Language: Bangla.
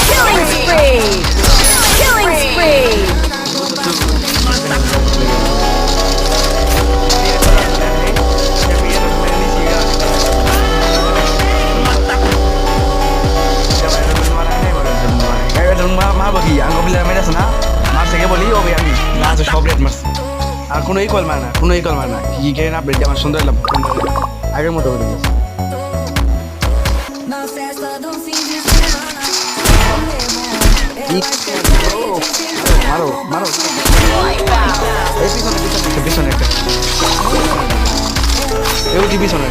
Killing spree! Killing spree! আর কোনো ইকুয়াল মানে না, কোনো ইকুয়াল মানে না। কি গেন আপডেট আমার সুন্দর লাগবে আগের মতো করে দিয়েছে। মারো মারো এই পিছনে পিছনে পিছনে একটা পিছনে